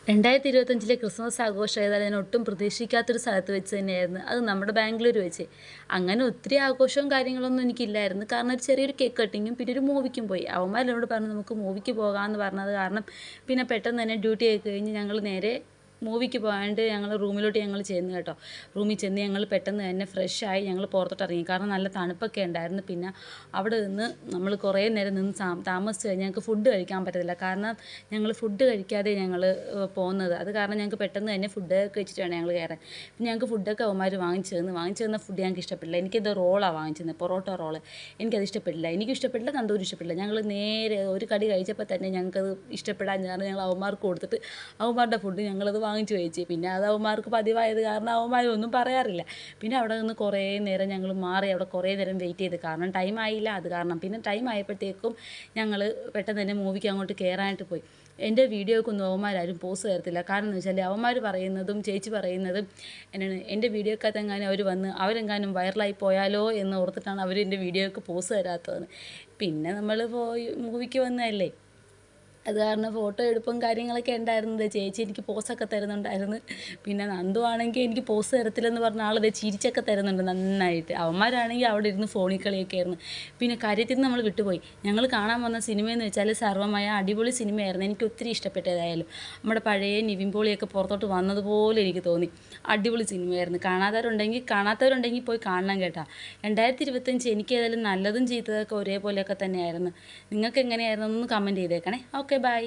2025 Christmas ആഘോഷം ഏതായാലും ഞാൻ ഒട്ടും പ്രതീക്ഷിക്കാത്തൊരു സ്ഥലത്ത് വെച്ച് തന്നെയായിരുന്നു. അത് നമ്മുടെ ബാംഗ്ലൂർ വെച്ച്. അങ്ങനെ ഒത്തിരി ആഘോഷവും കാര്യങ്ങളൊന്നും എനിക്കില്ലായിരുന്നു. കാരണം ഒരു ചെറിയൊരു കേക്ക് കട്ടിങ്ങും പിന്നെ ഒരു മൂവിക്കും പോയി. അവന്മാരെന്നോട് പറഞ്ഞു നമുക്ക് മൂവിക്ക് പോകാമെന്ന് പറഞ്ഞത് കാരണം പിന്നെ പെട്ടെന്ന് തന്നെ ഡ്യൂട്ടി ആയി കഴിഞ്ഞ് ഞങ്ങൾ നേരെ മൂവിക്ക് പോകാണ്ട് ഞങ്ങൾ റൂമിലോട്ട് ചെന്നു കേട്ടോ. റൂമിൽ ചെന്ന് ഞങ്ങൾ പെട്ടെന്ന് തന്നെ ഫ്രഷായി ഞങ്ങൾ പുറത്തോട്ട് ഇറങ്ങി. കാരണം നല്ല തണുപ്പൊക്കെ ഉണ്ടായിരുന്നു. പിന്നെ അവിടെ നിന്ന് നമ്മൾ കുറേ നേരം നിന്ന് താമസിച്ച് കഴിഞ്ഞാൽ ഞങ്ങൾക്ക് ഫുഡ് കഴിക്കാൻ പറ്റത്തില്ല. കാരണം ഞങ്ങൾ ഫുഡ് കഴിക്കാതെ ഞങ്ങൾ പോകുന്നത്. അത് കാരണം ഞങ്ങൾക്ക് പെട്ടെന്ന് തന്നെ ഫുഡ് കഴിച്ചിട്ട് വേണം ഞങ്ങൾ കയറാൻ. പിന്നെ ഞങ്ങൾക്ക് ഫുഡൊക്കെ അവന്മാർ വാങ്ങിച്ചു തന്ന ഫുഡ് ഞങ്ങൾക്ക് ഇഷ്ടപ്പെട്ടില്ല. എനിക്കെന്തോ റോളാണ് വാങ്ങിച്ചത്, പൊറോട്ട റോള്. എനിക്കത് ഇഷ്ടപ്പെട്ടില്ല. എനിക്കും ഇഷ്ടപ്പെട്ടില്ല, തന്തൂരും ഇഷ്ടപ്പെട്ടില്ല. ഞങ്ങൾ നേരെ ഒരു കടി കഴിച്ചപ്പോൾ തന്നെ ഞങ്ങൾക്കത് ഇഷ്ടപ്പെടാൻ കാരണം ഞങ്ങൾ അവന്മാർക്ക് കൊടുത്തിട്ട് അവന്മാരുടെ ഫുഡ് ഞങ്ങളത് വാങ്ങിച്ച് കഴിച്ച്. പിന്നെ അത് അവന്മാർക്ക് പതിവായത് കാരണം അവന്മാരൊന്നും പറയാറില്ല. പിന്നെ അവിടെ നിന്ന് കുറേ നേരം ഞങ്ങൾ മാറി അവിടെ കുറേ നേരം വെയിറ്റ് ചെയ്ത്. കാരണം ടൈം ആയില്ല, അത് കാരണം. പിന്നെ ടൈം ആയപ്പോഴത്തേക്കും ഞങ്ങൾ പെട്ടെന്ന് തന്നെ മൂവിക്ക് അങ്ങോട്ട് കയറാനായിട്ട് പോയി. എൻ്റെ വീഡിയോക്കൊന്നും അവന്മാരാരും പോസ് തരത്തില്ല. കാരണം എന്ന് വെച്ചാൽ അവന്മാർ പറയുന്നതും ചേച്ചി പറയുന്നതും എന്നാണ് എൻ്റെ വീഡിയോക്കകത്തെങ്ങാനും അവർ വന്ന് അവരെങ്ങാനും വൈറലായി പോയാലോ എന്ന് ഓർത്തിട്ടാണ് അവർ എൻ്റെ വീഡിയോക്ക് പോസ് തരാത്തതെന്ന്. പിന്നെ നമ്മൾ പോയി മൂവിക്ക് വന്നതല്ലേ, അത് കാരണം ഫോട്ടോ എടുപ്പും കാര്യങ്ങളൊക്കെ ഉണ്ടായിരുന്നത്. ചേച്ചി എനിക്ക് പോസൊക്കെ തരുന്നുണ്ടായിരുന്നു. പിന്നെ നന്ദു ആണെങ്കിൽ എനിക്ക് പോസ് തരത്തില്ലെന്ന് പറഞ്ഞ ആൾ ചിരിച്ചൊക്കെ തരുന്നുണ്ട് നന്നായിട്ട്. അവന്മാരാണെങ്കിൽ അവിടെ ഇരുന്ന് ഫോണിൽ കളിയൊക്കെ ആയിരുന്നു. പിന്നെ കാര്യത്തിൽ നിന്ന് നമ്മൾ വിട്ടുപോയി. ഞങ്ങൾ കാണാൻ വന്ന സിനിമയെന്ന് വെച്ചാൽ സർവ്വമായ അടിപൊളി സിനിമയായിരുന്നു. എനിക്ക് ഒത്തിരി ഇഷ്ടപ്പെട്ടതായാലും നമ്മുടെ പഴയ നിവിൻ പോളിയൊക്കെ പുറത്തോട്ട് വന്നതുപോലെ എനിക്ക് തോന്നി. അടിപൊളി സിനിമയായിരുന്നു. കാണാത്തവരുണ്ടെങ്കിൽ പോയി കാണണം കേട്ടോ. 2025 എനിക്ക് ഏതായാലും നല്ലതും ചീത്തതൊക്കെ ഒരേപോലെയൊക്കെ തന്നെയായിരുന്നു. നിങ്ങൾക്ക് എങ്ങനെയായിരുന്നു എന്ന് കമൻറ്റ് ചെയ്തേക്കണേ. Okay, by.